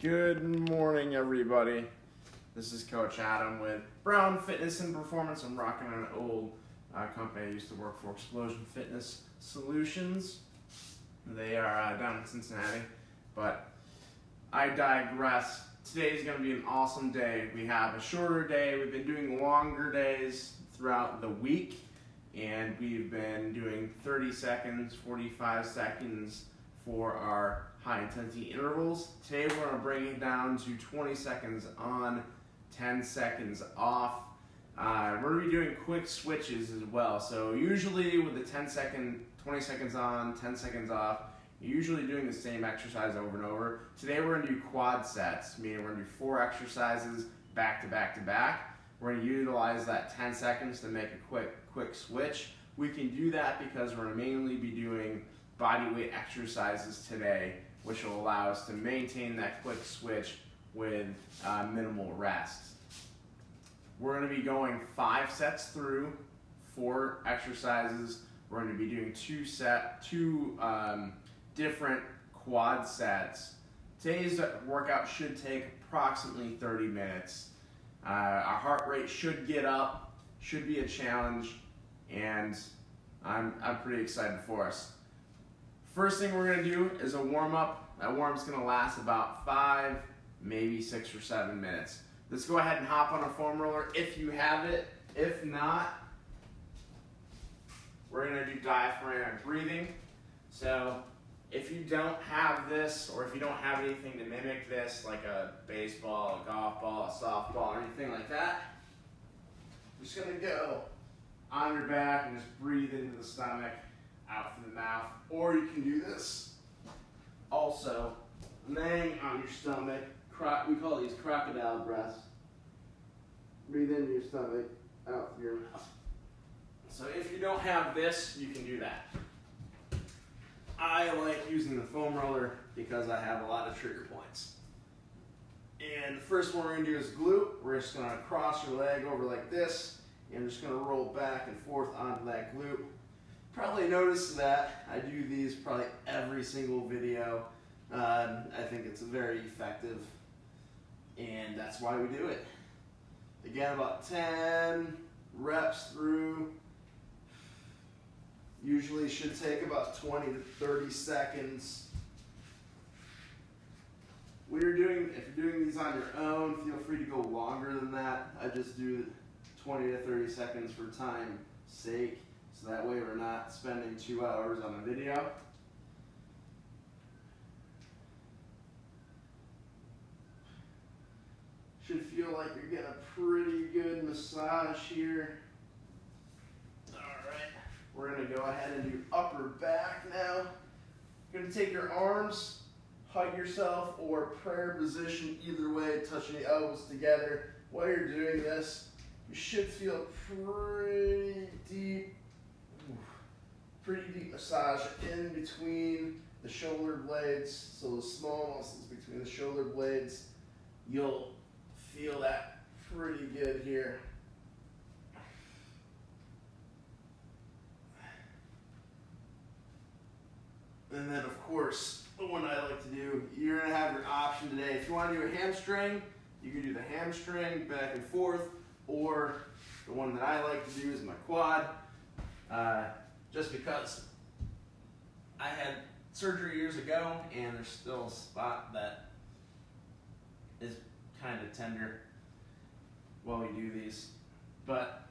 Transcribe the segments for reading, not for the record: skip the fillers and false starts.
Good morning, everybody. This is Coach Adam with Brown Fitness and Performance. I'm rocking an old company I used to work for, Explosion Fitness Solutions. They are down in Cincinnati, but I digress. Today's going to be an awesome day. We have a shorter day. We've been doing longer days throughout the week, and we've been doing 30 seconds, 45 seconds for our high intensity intervals. Today we're going to bring it down to 20 seconds on, 10 seconds off. We're going to be doing quick switches as well. So usually with the 20 seconds on, 10 seconds off, you're usually doing the same exercise over and over. Today we're going to do quad sets, meaning we're going to do 4 exercises back to back to back. We're going to utilize that 10 seconds to make a quick switch. We can do that because we're going to mainly be doing body weight exercises today, which will allow us to maintain that quick switch with minimal rest. We're going to be going 5 sets through 4 exercises. We're going to be doing two different quad sets. Today's workout should take approximately 30 minutes. Our heart rate should get up, should be a challenge, and I'm pretty excited for us. First thing we're going to do is a warm-up. That warm-up's going to last about 5, maybe 6 or 7 minutes. Let's go ahead and hop on a foam roller if you have it. If not, we're going to do diaphragmatic breathing. So if you don't have this, or if you don't have anything to mimic this, like a baseball, a golf ball, a softball, or anything like that, you're just going to go on your back and just breathe into the stomach, out through the mouth. Or you can do this also laying on your stomach. We call these crocodile breaths. Breathe into your stomach, out through your mouth. So if you don't have this, you can do that. I like using the foam roller because I have a lot of trigger points. And the first one we're going to do is glute. We're just going to cross your leg over like this, and I'm just going to roll back and forth onto that glute. Probably noticed that I do these probably every single video. I think it's very effective, and that's why we do it. Again, about 10 reps through. Usually should take about 20 to 30 seconds. If you're doing these on your own, feel free to go longer than that. I just do 20 to 30 seconds for time's sake, so that way we're not spending 2 hours on a video. Should feel like you're getting a pretty good massage here. Alright, we're going to go ahead and do upper back now. You're going to take your arms, hug yourself, or prayer position, either way, touching the elbows together. While you're doing this, you should feel pretty deep massage in between the shoulder blades. So the small muscles between the shoulder blades, you'll feel that pretty good here. And then of course, the one I like to do, you're gonna have your option today. If you wanna do a hamstring, you can do the hamstring back and forth, or the one that I like to do is my quad. Just because I had surgery years ago, and there's still a spot that is kind of tender while we do these. But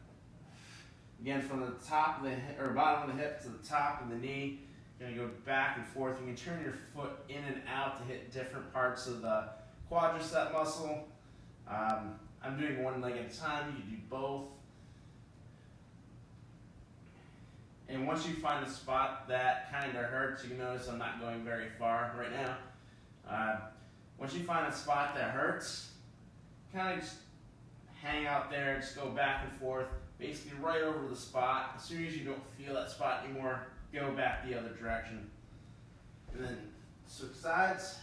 again, from the top of the hip, or bottom of the hip to the top of the knee, you're gonna go back and forth. You can turn your foot in and out to hit different parts of the quadricep muscle. I'm doing one leg at a time. You can do both. And once you find a spot that kind of hurts, you can notice I'm not going very far right now. Once you find a spot that hurts, kind of just hang out there, just go back and forth, basically right over the spot. As soon as you don't feel that spot anymore, go back the other direction. And then switch sides.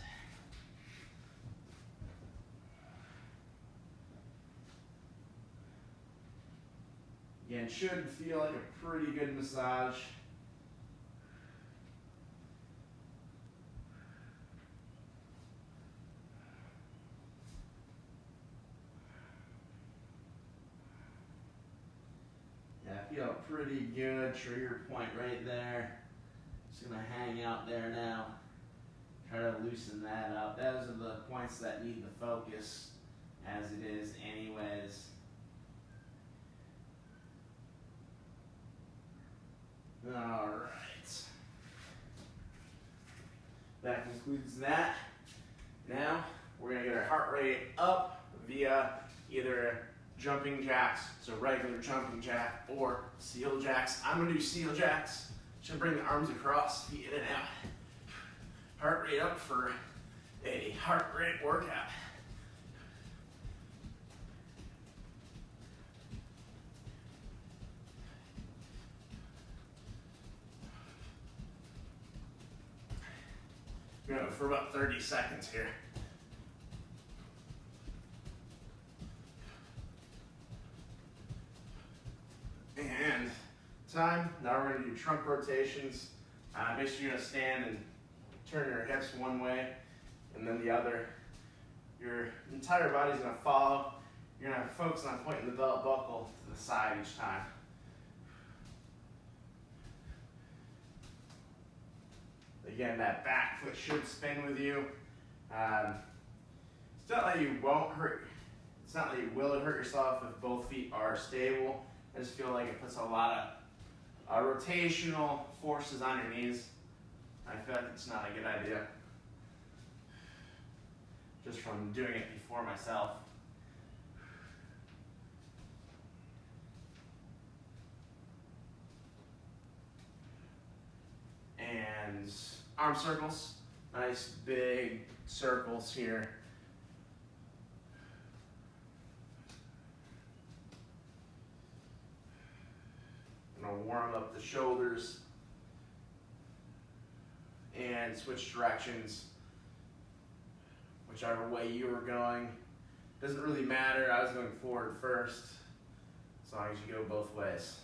Again, should feel like a pretty good massage. feel pretty good. Trigger point right there. Just gonna hang out there now. Try to loosen that up. Those are the points that need the focus as it is anyways. All right. That concludes that. Now we're gonna get our heart rate up via either jumping jacks, so regular jumping jack, or seal jacks. I'm gonna do seal jacks. Just bring the arms across, feet in and out. Heart rate up for a heart rate workout. We're gonna go for about 30 seconds here. And time. Now we're going to do trunk rotations. Make sure you're going to stand and turn your hips one way and then the other. Your entire body's going to follow. You're going to focus on pointing the belt buckle to the side each time. Again, that back foot should spin with you. It's not like you won't hurt. It's not like you will hurt yourself if both feet are stable. I just feel like it puts a lot of rotational forces on your knees. I feel like it's not a good idea. Just from doing it before myself. And arm circles. Nice big circles here. I'm going to warm up the shoulders and switch directions, whichever way you were going. Doesn't really matter. I was going forward first, as long as you go both ways.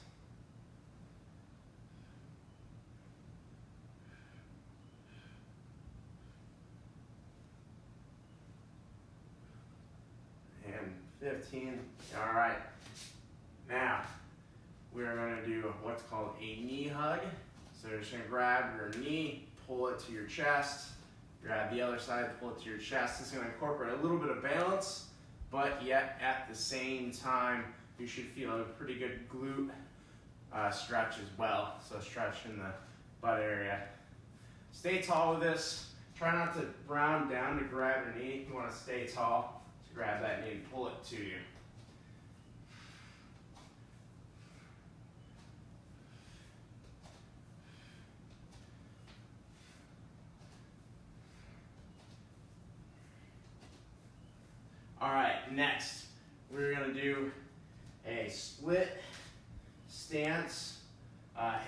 And 15. All right. Now, we're going to do what's called a knee hug. So you're just going to grab your knee, pull it to your chest, grab the other side, pull it to your chest. It's going to incorporate a little bit of balance, but yet at the same time, you should feel a pretty good glute stretch as well. So stretch in the butt area. Stay tall with this. Try not to round down to grab your knee. You want to stay tall. So grab that knee and pull it to you. All right, next we're going to do a split stance,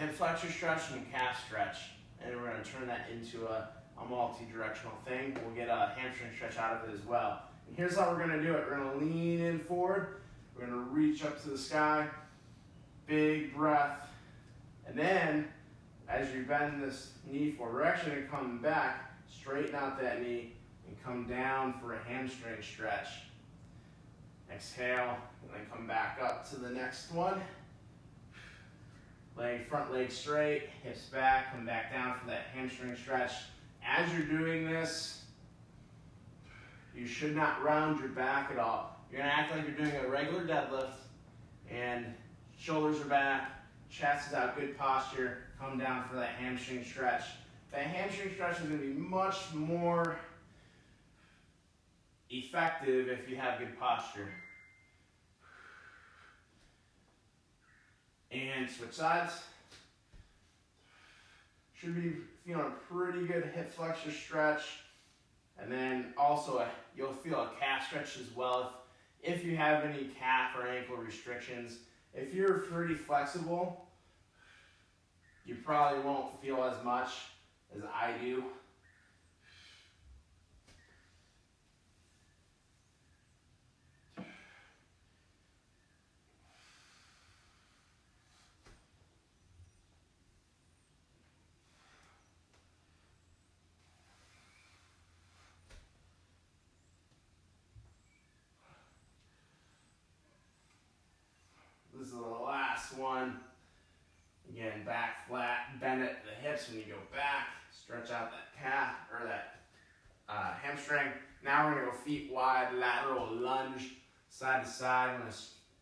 hip flexor stretch and calf stretch. And we're going to turn that into a multi-directional thing. We'll get a hamstring stretch out of it as well. And here's how we're going to do it. We're going to lean in forward. We're going to reach up to the sky. Big breath. And then, as you bend this knee forward, we're actually going to come back, straighten out that knee, and come down for a hamstring stretch. Exhale, and then come back up to the next one. Front leg straight, hips back, come back down for that hamstring stretch. As you're doing this, you should not round your back at all. You're gonna act like you're doing a regular deadlift, and shoulders are back, chest is out, good posture, come down for that hamstring stretch. That hamstring stretch is gonna be much more effective if you have good posture. And switch sides. Should be feeling a pretty good hip flexor stretch. And then also you'll feel a calf stretch as well if you have any calf or ankle restrictions. If you're pretty flexible, you probably won't feel as much as I do. This is the last one. out that calf or that hamstring. Now we're gonna go feet wide, lateral lunge, side to side. I'm gonna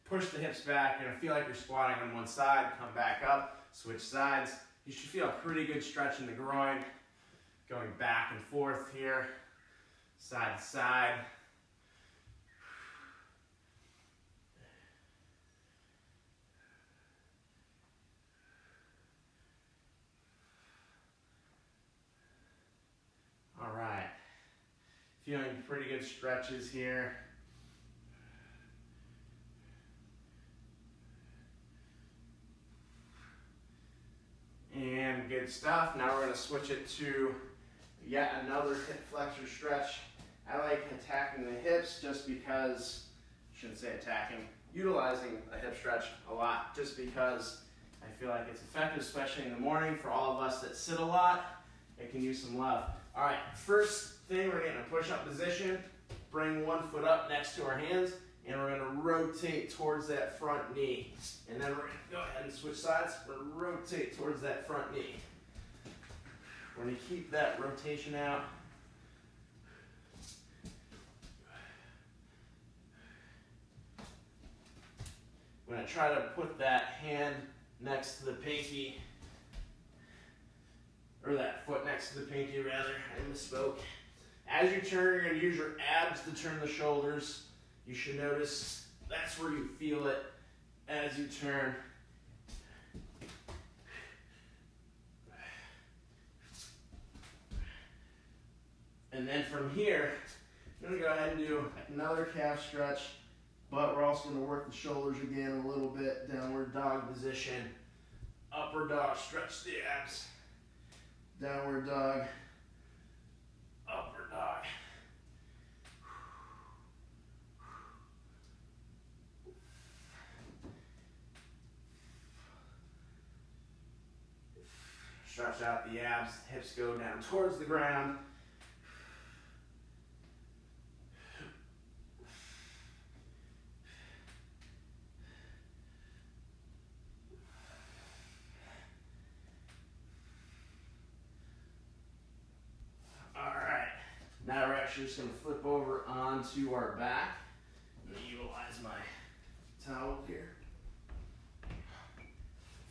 push the hips back. You're gonna feel like you're squatting on one side, come back up, switch sides. You should feel a pretty good stretch in the groin. Going back and forth here, side to side. All right, feeling pretty good stretches here. And good stuff. Now we're going to switch it to yet another hip flexor stretch. I like attacking the hips just because, I shouldn't say attacking, utilizing a hip stretch a lot just because I feel like it's effective, especially in the morning for all of us that sit a lot. It can use some love. All right, first thing, we're getting a push-up position. Bring one foot up next to our hands, and we're gonna rotate towards that front knee. And then we're gonna go ahead and switch sides. We're gonna rotate towards that front knee. We're gonna keep that rotation out. We're gonna try to put that hand next to the pinky, or that foot next to the pinky rather, I misspoke. As you turn, you're gonna use your abs to turn the shoulders. You should notice that's where you feel it as you turn. And then from here, I'm gonna go ahead and do another calf stretch, but we're also gonna work the shoulders again a little bit. Downward dog position, upward dog, stretch the abs. Downward dog, upward dog. Stretch out the abs, hips go down towards the ground. Now we're actually just going to flip over onto our back. I'm going to utilize my towel here.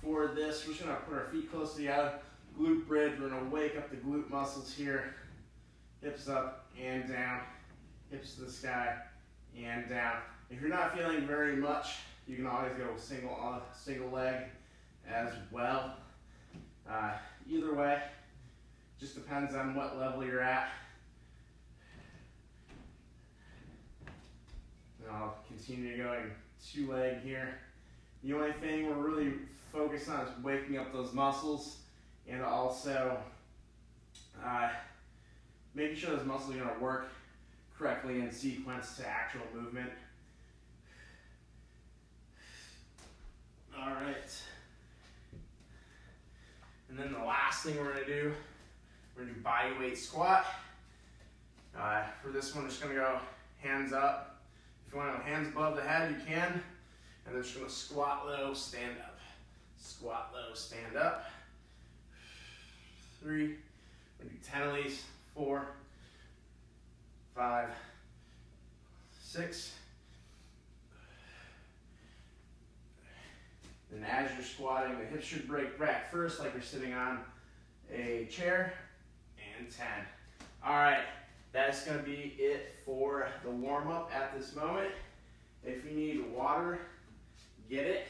For this, we're just going to put our feet close together, glute bridge. We're going to wake up the glute muscles here. Hips up and down, hips to the sky and down. If you're not feeling very much, you can always go single leg as well. Either way, just depends on what level you're at. I'll continue going two leg here. The only thing we're really focused on is waking up those muscles and also making sure those muscles are going to work correctly in sequence to actual movement. All right. And then the last thing we're going to do, we're going to do body weight squat. For this one, we're just going to go hands up. If you want to go hands above the head, you can. And then just going to squat low, stand up. Squat low, stand up. 3. We're going to do 10 of these. 4, 5, 6. Then as you're squatting, the hips should break back first like you're sitting on a chair. And 10. All right. That's going to be it for the warm-up at this moment. If you need water, get it.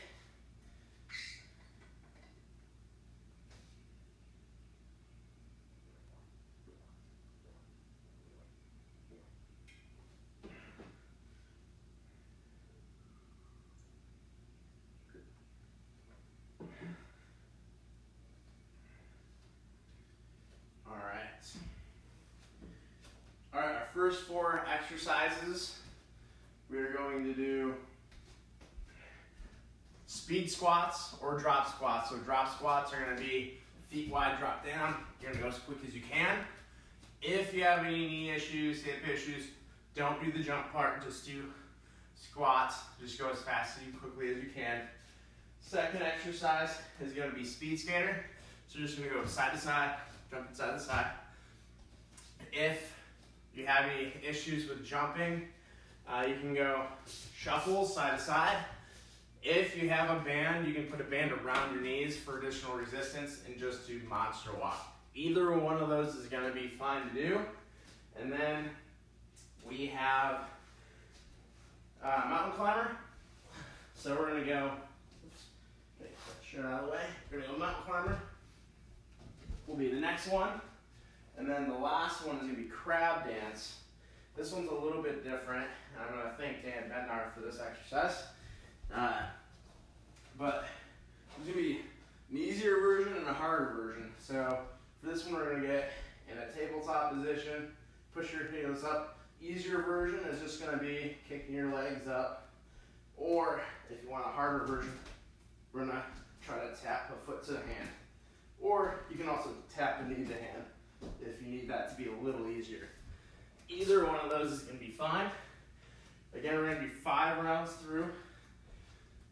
All right, our first 4 exercises, we're going to do speed squats or drop squats. So drop squats are going to be feet wide, drop down. You're going to go as quick as you can. If you have any knee issues, hip issues, don't do the jump part, just do squats. Just go as fast and quickly as you can. Second exercise is going to be speed skater. So you're just going to go side to side, jumping side to side. If you have any issues with jumping, you can go shuffle side to side. If you have a band, you can put a band around your knees for additional resistance and just do monster walk. Either one of those is gonna be fine to do. And then we have mountain climber. So we're gonna go, get that shirt out of the way. We're gonna go mountain climber. Will be the next one. And then the last one is gonna be crab dance. This one's a little bit different. I'm gonna thank Dan Bednar for this exercise. But it's gonna be an easier version and a harder version. So for this one, we're gonna get in a tabletop position, push your heels up. Easier version is just gonna be kicking your legs up. Or if you want a harder version, we're gonna try to tap a foot to the hand. Or you can also tap a knee to hand if you need that to be a little easier. Either one of those is gonna be fine. Again, we're gonna do 5 rounds through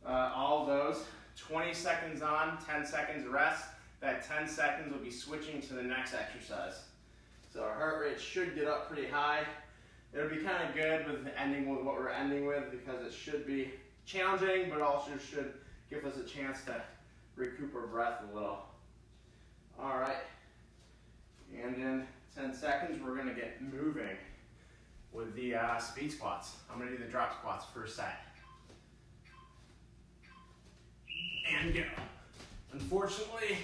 all of those. 20 seconds on, 10 seconds rest. That 10 seconds will be switching to the next exercise. So our heart rate should get up pretty high. It'll be kind of good with ending with what we're ending with because it should be challenging, but also should give us a chance to recoup our breath a little. All right, and in 10 seconds, we're gonna get moving with the speed squats. I'm gonna do the drop squats first set. And go. Unfortunately,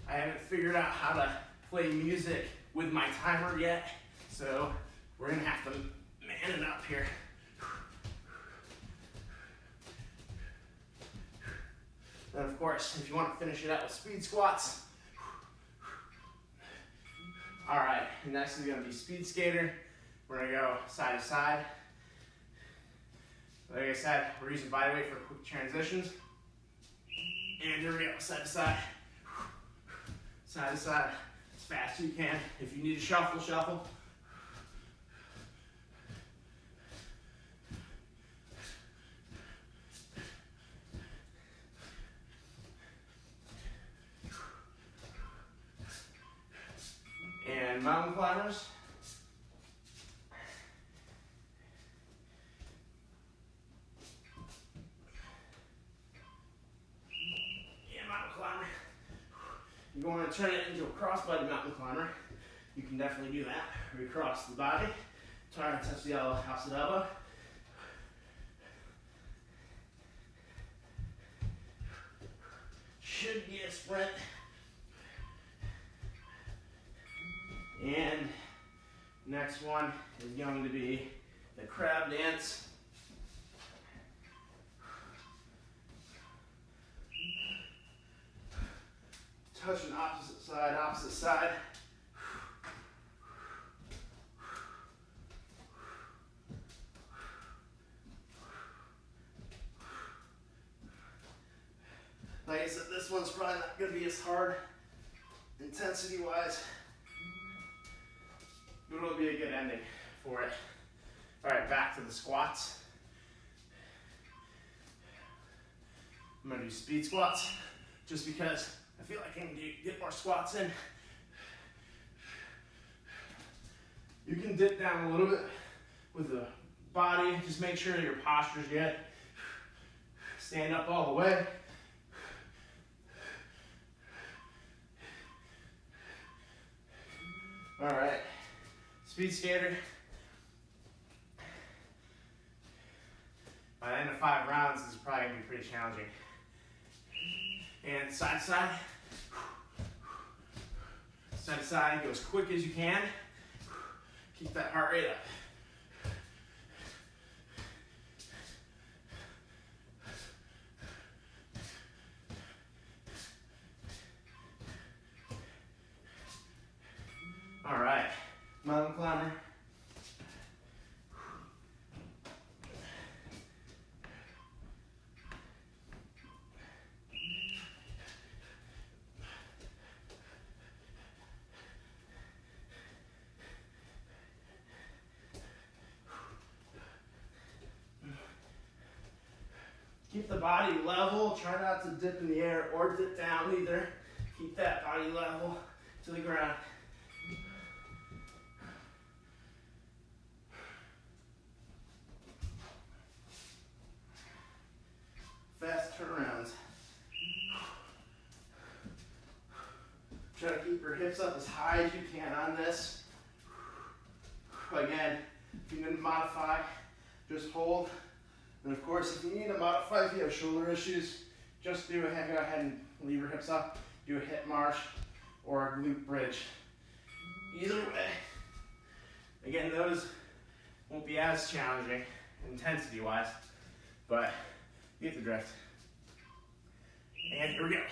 I haven't figured out how to play music with my timer yet, so we're gonna have to man it up here. And of course, if you want to finish it out with speed squats. All right, next is gonna be speed skater. We're gonna go side to side. Like I said, we're using bodyweight for quick transitions. And here we go, side to side. Side to side, as fast as you can. If you need to shuffle, shuffle. And mountain climbers. You want to turn it into a cross-body mountain climber. You can definitely do that. Recross the body, try to touch the opposite elbow. Should be a sprint. And next one is going to be the crab dance. Touching opposite side, opposite side. Like I said, this one's probably not going to be as hard intensity-wise, but it'll be a good ending for it. All right, back to the squats. I'm going to do speed squats just because I feel like I can get more squats in. You can dip down a little bit with the body. Just make sure your posture's good. Stand up all the way. All right, speed skater. By the end of 5 rounds, this is probably gonna be pretty challenging. And side to side. Side to side, go as quick as you can. Keep that heart rate up. All right, mountain climber. Keep the body level. Try not to dip in the air or dip down either. Keep that body level to the ground. hips up as high as you can on this. Again, if you need to modify, just hold. And of course, if you need to modify, if you have shoulder issues, just go ahead and leave your hips up. Do a hip march or a glute bridge. Either way. Again, those won't be as challenging intensity-wise, but you get the drift. And here we go.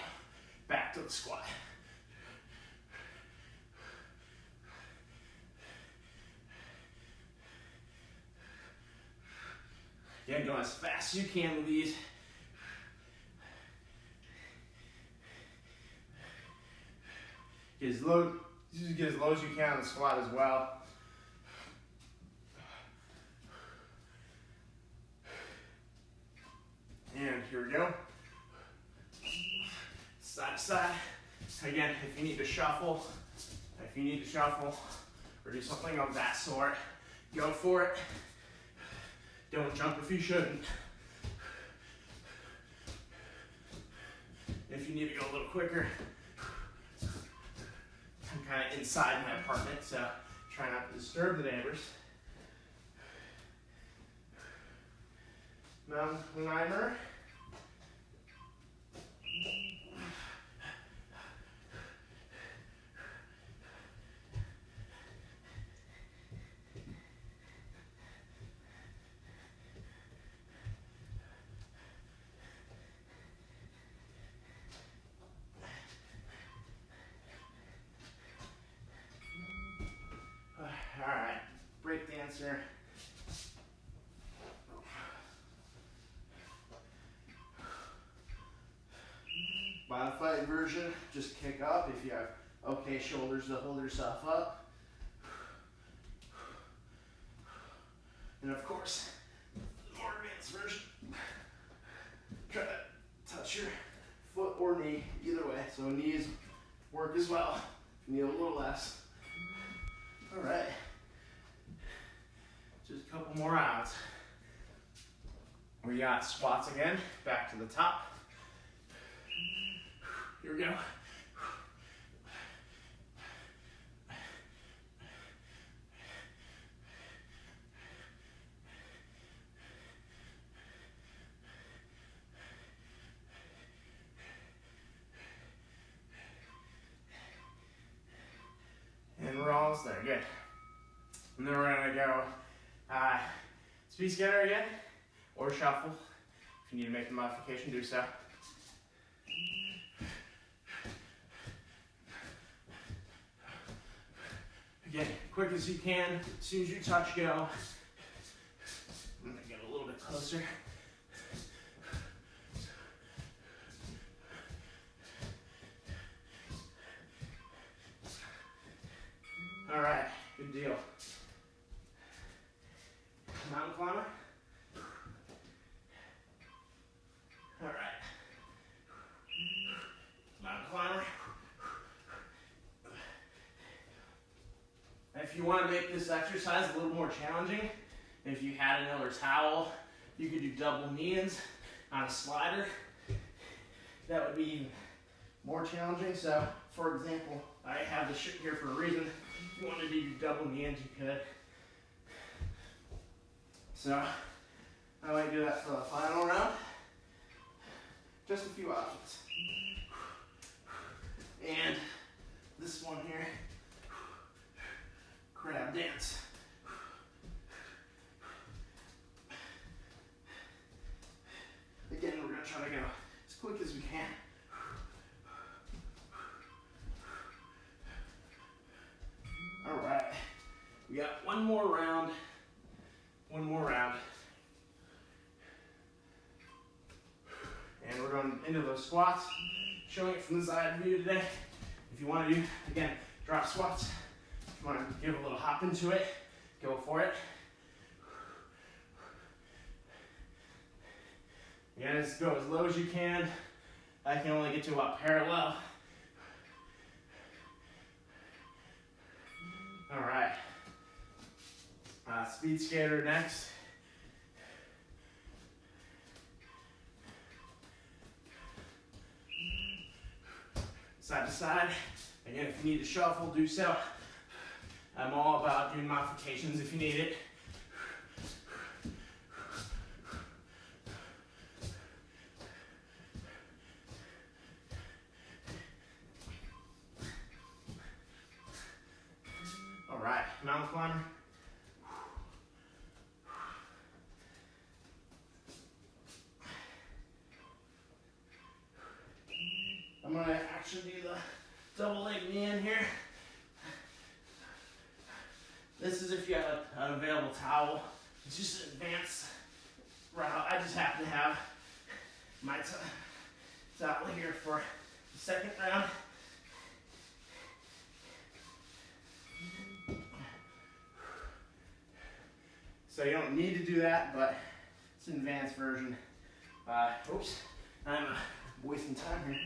Back to the squat. Again, going as fast as you can with these. Get as low as you can on the squat as well. And here we go. Side to side. Again, if you need to shuffle, or do something of that sort, go for it. Don't jump if you shouldn't. If you need to go a little quicker, I'm kind of inside my apartment, so try not to disturb the neighbors. Mountain climber. All right, break dancer. Modified version, just kick up if you have okay shoulders to hold yourself up. And of course, the more advanced version, try to touch your foot or knee, either way. So knees work as well. If you need a little less. All right, just a couple more rounds. We got squats again, back to the top. Here we go. And we're almost there, good. And then we're gonna go speed scatter again, or shuffle. If you need to make a modification, do so. Again, quick as you can, as soon as you touch, go. I'm gonna get a little bit closer. All right, good deal. Mountain climber. All right. Mountain climber. If you want to make this exercise a little more challenging, if you had another towel, you could do double knee-ins on a slider. That would be even more challenging. So, for example, I have this shit here for a reason. If you wanted to do double knee-ins, you could. So, I might do that for the final round. Just a few options. And this one here, crab dance. Again, we're gonna try to go as quick as we can. All right, we got one more round. And we're going into those squats, showing it from the side view today. If you want to do, again, drop squats. If you want to give a little hop into it, go for it. Again, just go as low as you can. I can only get to about parallel. All right. Speed skater next. Side to side. Again, if you need to shuffle, do so. I'm all about doing modifications if you need it. All right, mountain climber. I'm gonna actually do the double leg knee in here. This is if you have an available towel. It's just an advanced route. I just happen to have my towel here for the second round. So you don't need to do that, but it's an advanced version. Oops, I'm wasting time here.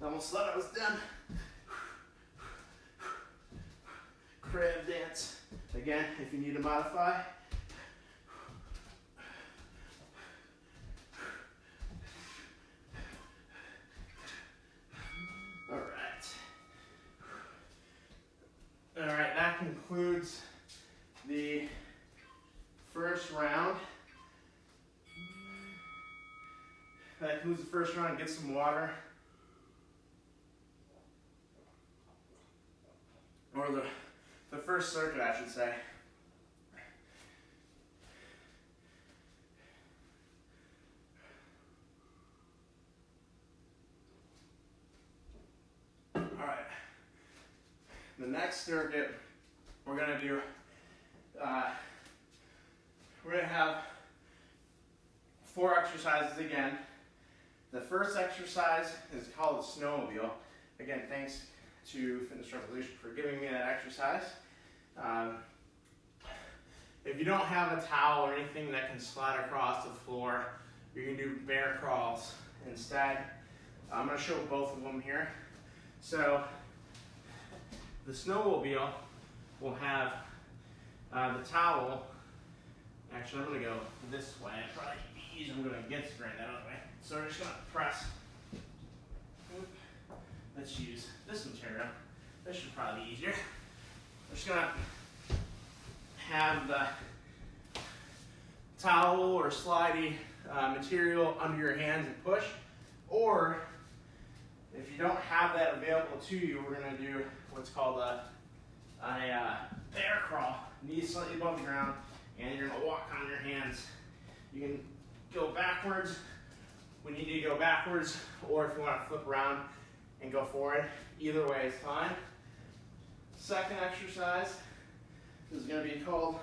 Almost thought I was done. Crab dance. Again, if you need to modify. All right, that concludes the first round. That concludes the first round. Get some water. Or the first circuit, I should say. All right. The next circuit, we're gonna do. We're gonna have 4 exercises again. The first exercise is called the snowmobile. Again, thanks to Fitness Revolution for giving me that exercise. If you don't have a towel or anything that can slide across the floor, you can do bear crawls instead. I'm going to show both of them here. So the snowmobile will have the towel. Actually, I'm going to go this way. It'd probably be easier. I'm going to get straight that other way. So we're just going to press. Let's use this material. This should probably be easier. We're just gonna have the towel or slidey material under your hands and push. Or if you don't have that available to you, we're gonna do what's called a bear crawl. Knees slightly above the ground, and you're gonna walk on your hands. You can go backwards when you need to go backwards, or if you want to flip around and go forward. Either way is fine. Second exercise is going to be called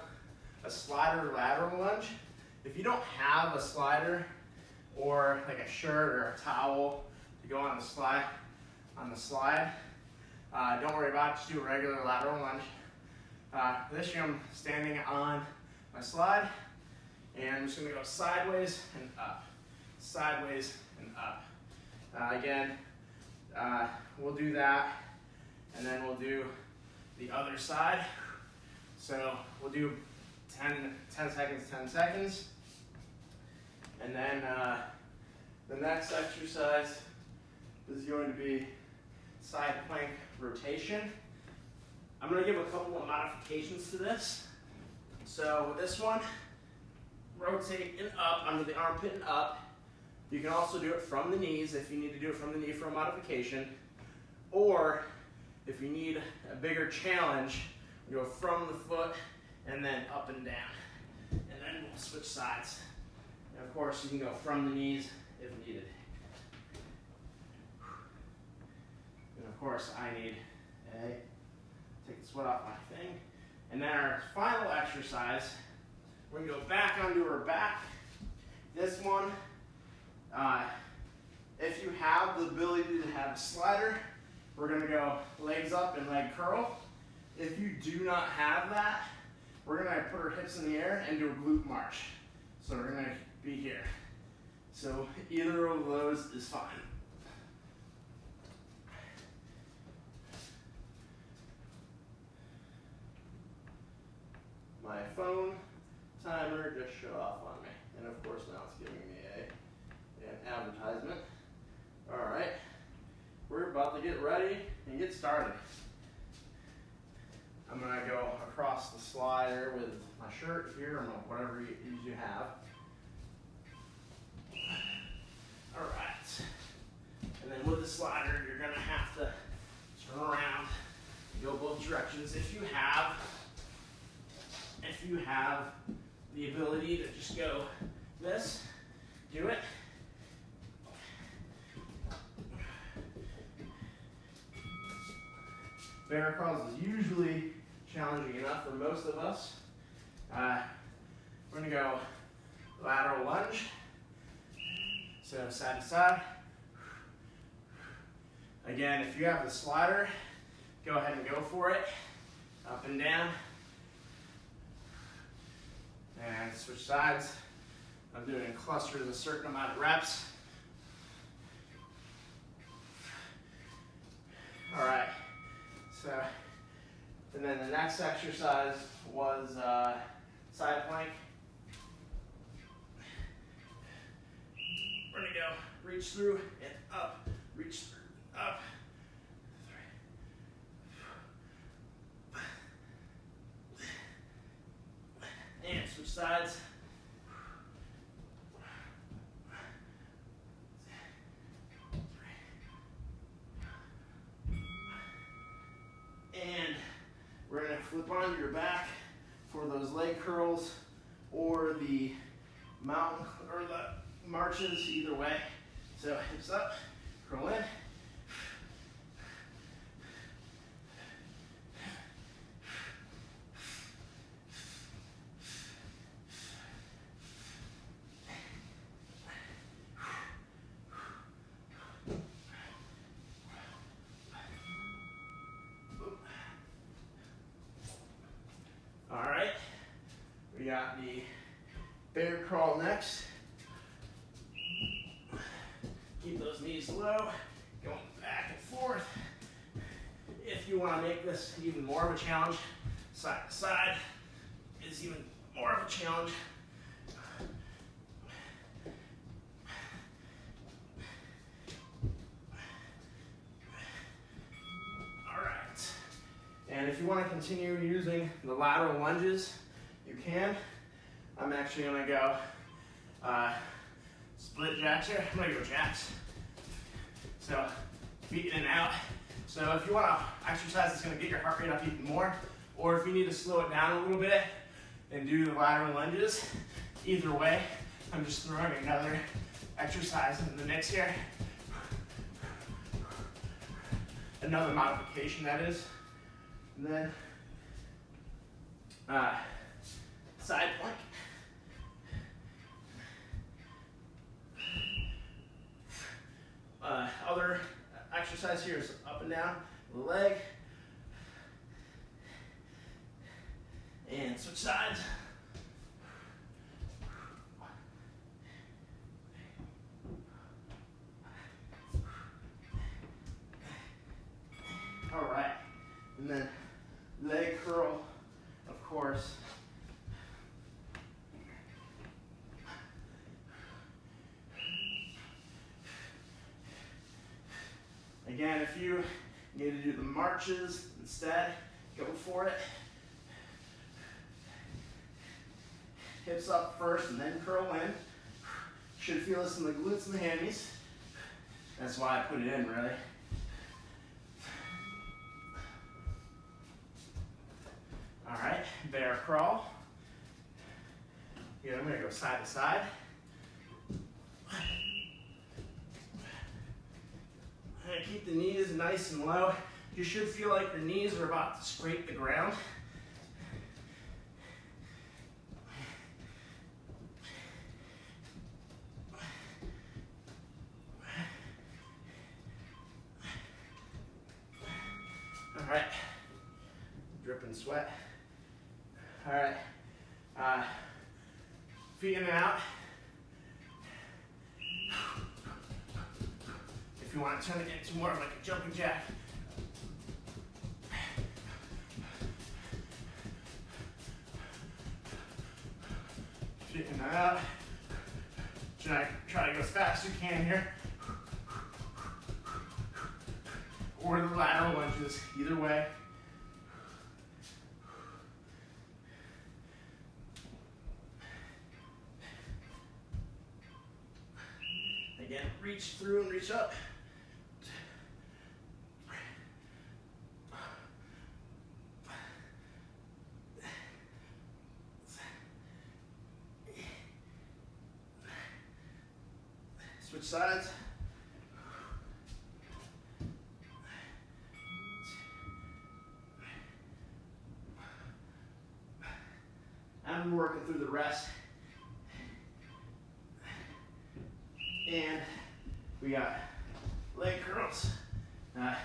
a slider lateral lunge. If you don't have a slider or like a shirt or a towel to go on the slide, don't worry about it. Just do a regular lateral lunge. This year I'm standing on my slide, and I'm just going to go sideways and up, sideways and up. Again. We'll do that, and then we'll do the other side. So we'll do 10 seconds, 10 seconds. And then the next exercise is going to be side plank rotation. I'm going to give a couple of modifications to this. So with this one, rotate and up, under the armpit and up. You can also do it from the knees if you need to do it from the knee for a modification. Or if you need a bigger challenge, go from the foot and then up and down. And then we'll switch sides. And of course, you can go from the knees if needed. And of course, I need take the sweat off my thing. And then our final exercise, we're gonna go back onto our back. This one, if you have the ability to have a slider, we're going to go legs up and leg curl. If you do not have that, we're going to put our hips in the air and do a glute march. So we're going to be here. So either of those is fine. My phone timer just shut off on me. And of course now it's giving me an advertisement. about to get ready and get started. I'm gonna go across the slider with my shirt here, or whatever you have. All right. And then with the slider, you're gonna have to turn around, go both directions. If you have the ability to just go this, do it. Bear crawls is usually challenging enough for most of us. We're gonna go lateral lunge. So side to side. Again, if you have the slider, go ahead and go for it. Up and down. And switch sides. I'm doing clusters a certain amount of reps. All right. So, and then the next exercise was side plank. We're gonna go reach through and up, reach through, up. And switch sides. And we're gonna flip onto your back for those leg curls or the mountain or the marches, either way. So hips up, curl in. All right, we got the bear crawl next. Keep those knees low, going back and forth. If you want to make this even more of a challenge, side to side is even more of a challenge. All right, and if you want to continue using the lateral lunges, you can. I'm actually going to go split jacks here. I'm gonna go jacks. So feet in and out. So if you want to exercise that's gonna get your heart rate up even more, or if you need to slow it down a little bit and do the lateral lunges, either way, I'm just throwing another exercise in the mix here. Another modification, that is. And then side plank. Other exercise here is up and down the leg. And switch sides. All right, and then leg curl, of course. Again, if you need to do the marches instead, go for it. Hips up first and then curl in. Should feel this in the glutes and the hammies. That's why I put it in, really. All right, bear crawl. Here, I'm gonna go side to side. And keep the knees nice and low. You should feel like your knees are about to scrape the ground. All right, dripping sweat. All right, feet in and out. If you want to turn it into more of like a jumping jack. Feet in and out. Try to go as fast as you can here. or the lateral lunges, either way. Again, reach through and reach up. Switch sides. I'm working through the rest. And we got leg curls. I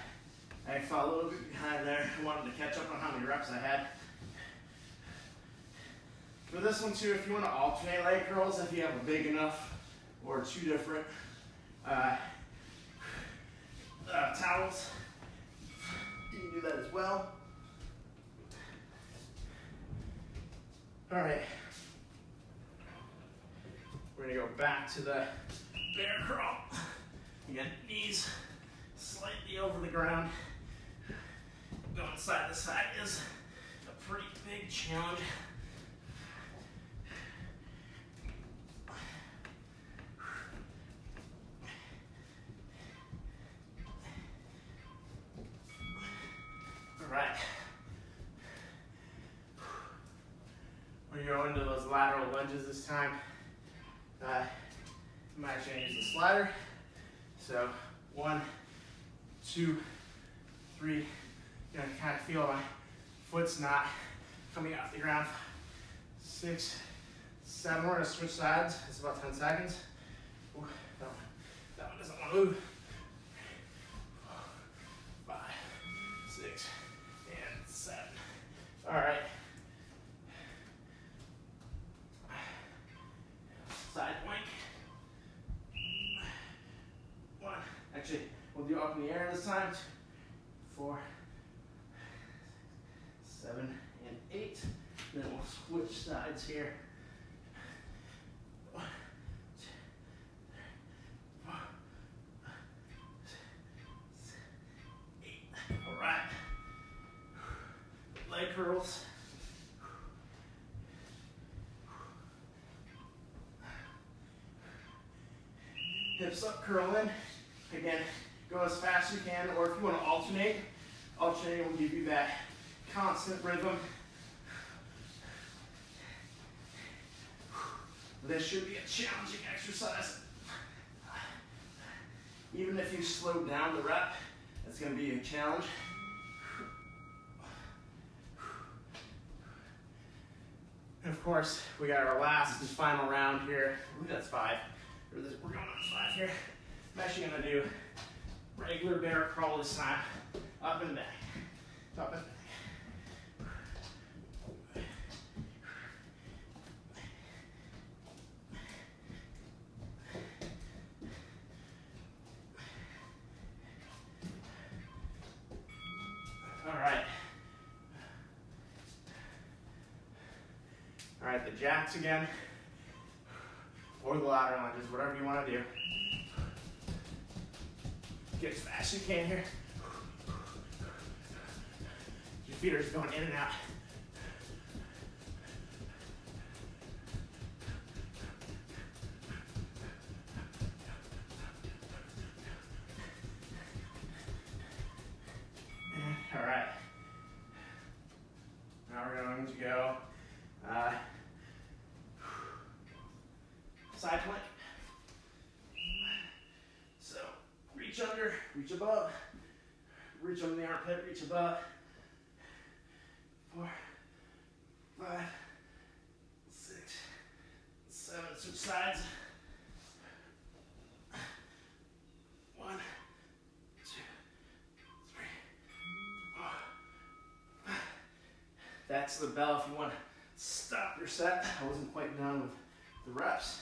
fell a little bit behind there. I wanted to catch up on how many reps I had. For this one too, if you want to alternate leg curls, if you have a big enough or two different towels, you can do that as well. All right, we're gonna go back to the bear crawl. Again, knees slightly over the ground. Going side to side is a pretty big challenge. All right. We're going into those lateral lunges this time. I'm actually going to use the slider. So 1, 2, 3. You're going to kind of feel my foot's not coming off the ground. 6, 7. We're going to switch sides. It's about 10 seconds. Ooh, that one doesn't want to move. 5, 6, and 7. All right. Side plank. 1. Actually, we'll do up in the air this time. 2, 4, 7, and 8. Then we'll switch sides here. 1, 2, 3, 4, 5, 6, 7, 8. All right. Leg curls. Hips up, curl in. Again, go as fast as you can, or if you want to alternate, alternating will give you that constant rhythm. This should be a challenging exercise. Even if you slow down the rep, it's going to be a challenge. And of course, we got our last and final round here. Ooh, that's 5. We're going on 5 here. I'm actually going to do regular bear crawl this time. Up and back. Up and back. All right, the jacks again, or the lateral lunges, whatever you want to do. Get as fast as you can here. Your feet are just going in and out. All right. Now we're going to go side plank. So reach under, reach above, reach under the armpit, reach above. 4, 5, 6, 7. Switch sides. 1, 2, 3, 4, 5. That's the bell if you want to stop your set. I wasn't quite done with the reps.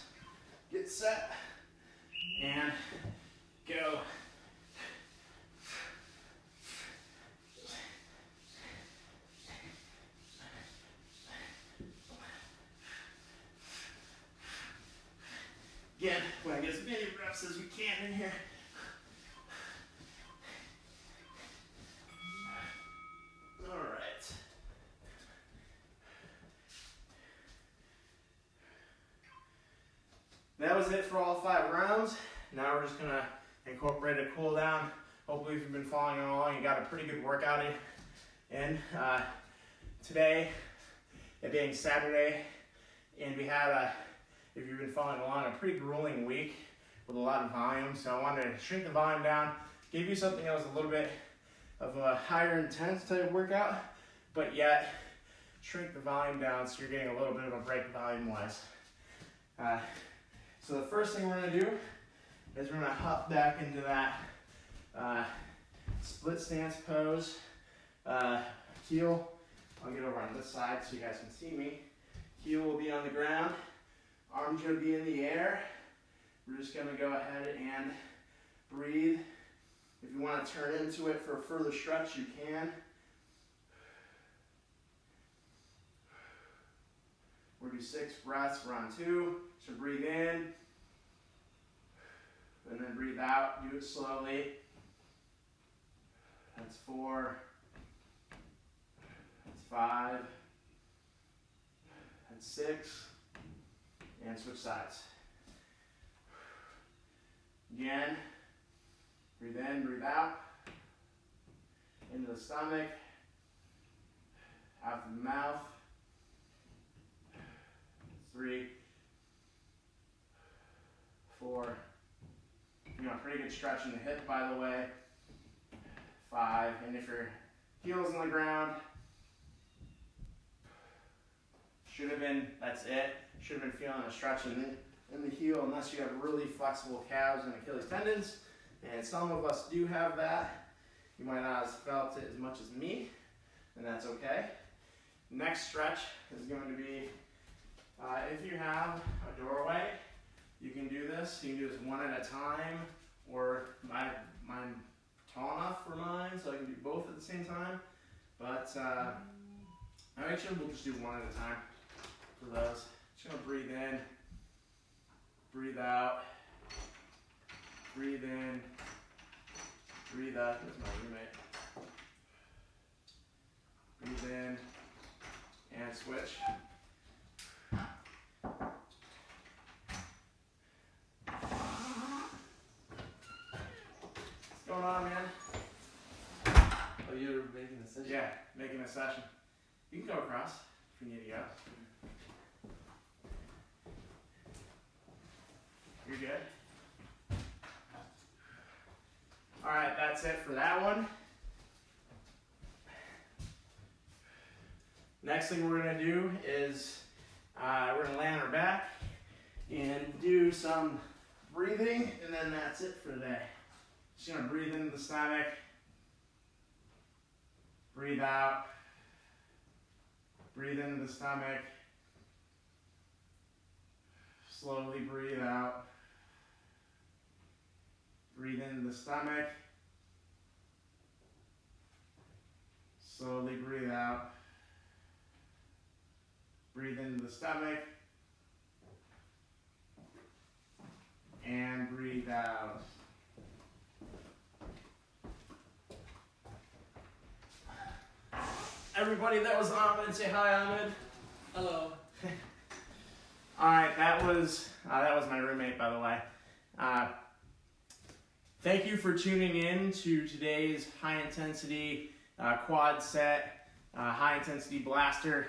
Get set and go. Again, we're going to get as many reps as we can in here. was it for all 5 rounds. Now we're just gonna incorporate a cool down. Hopefully if you've been following along, you got a pretty good workout in. Today, it being Saturday, and we had if you've been following along, a pretty grueling week with a lot of volume. So I wanted to shrink the volume down, give you something that was a little bit of a higher intense type workout, but yet shrink the volume down so you're getting a little bit of a break volume-wise. So the first thing we're gonna do is we're gonna hop back into that split stance pose. Heel, I'll get over on this side so you guys can see me. Heel will be on the ground, arms gonna be in the air. We're just gonna go ahead and breathe. If you wanna turn into it for a further stretch, you can. We'll do 6 breaths, we're on 2. So breathe in, and then breathe out, do it slowly. That's 4, that's 5, that's 6, and switch sides. Again, breathe in, breathe out, into the stomach, out through the mouth. 3, 4, pretty good stretch in the hip, by the way. 5, and if your heel's on the ground, should have been, that's it. Should have been feeling a stretch in the heel, unless you have really flexible calves and Achilles tendons. And some of us do have that. You might not have felt it as much as me, and that's okay. Next stretch is going to be, if you have a doorway, you can do this. You can do this one at a time, or mine tall enough for mine, so I can do both at the same time. But I make sure we'll just do one at a time for those. Just gonna breathe in, breathe out, breathe in, breathe out. There's my roommate. Breathe in and switch. What's going on, man? Oh, you're making a session? Yeah, making a session. You can go across if you need to go. You're good? All right, that's it for that one. Next thing we're gonna do is we're gonna lay on our back and do some breathing, and then that's it for today. Just gonna breathe into the stomach, breathe out, breathe into the stomach, slowly breathe out, breathe into the stomach, slowly breathe out, breathe into the stomach, and breathe out. Everybody that was Ahmed, say hi, Ahmed. Hello. All right, that was my roommate, by the way. Thank you for tuning in to today's high intensity quad set, high intensity blaster.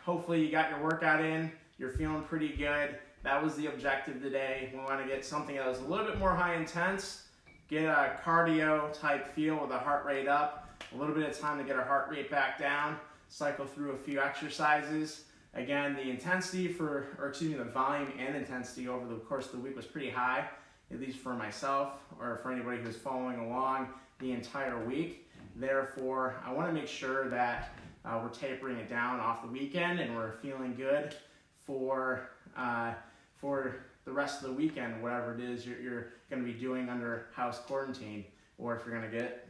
Hopefully you got your workout in. You're feeling pretty good. That was the objective today. We want to get something that was a little bit more high intense, get a cardio type feel with a heart rate up, a little bit of time to get our heart rate back down, cycle through a few exercises. Again, the intensity the volume and intensity over the course of the week was pretty high, at least for myself or for anybody who's following along the entire week. Therefore, I want to make sure that we're tapering it down off the weekend and we're feeling good for the rest of the weekend, whatever it is you're going to be doing under house quarantine, or if you're going to get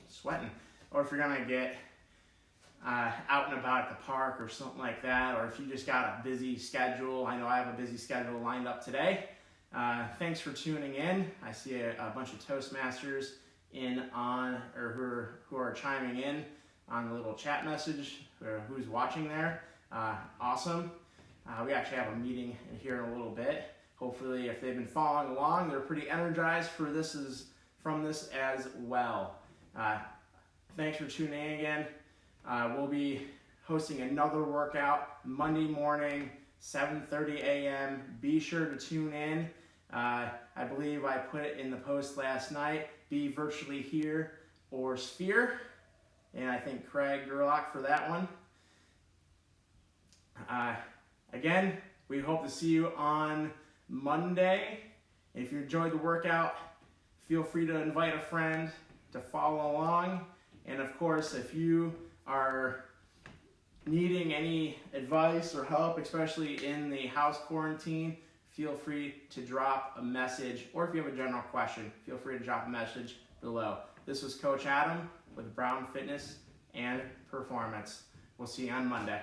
sweating, or if you're going to get out and about at the park or something like that, or if you just got a busy schedule. I know I have a busy schedule lined up today. Thanks for tuning in. I see a bunch of Toastmasters who are chiming in on the little chat message, or who's watching there. Awesome. We actually have a meeting here in a little bit. Hopefully, if they've been following along, they're pretty energized from this as well. Thanks for tuning in again. We'll be hosting another workout Monday morning, 7:30 a.m. Be sure to tune in. I believe I put it in the post last night. Be virtually here or Sphere. And I think Craig Gerlach for that one. Again, we hope to see you on Monday. If you enjoyed the workout, feel free to invite a friend to follow along. And of course, if you are needing any advice or help, especially in the house quarantine, feel free to drop a message. Or if you have a general question, feel free to drop a message below. This was Coach Adam with Brown Fitness and Performance. We'll see you on Monday.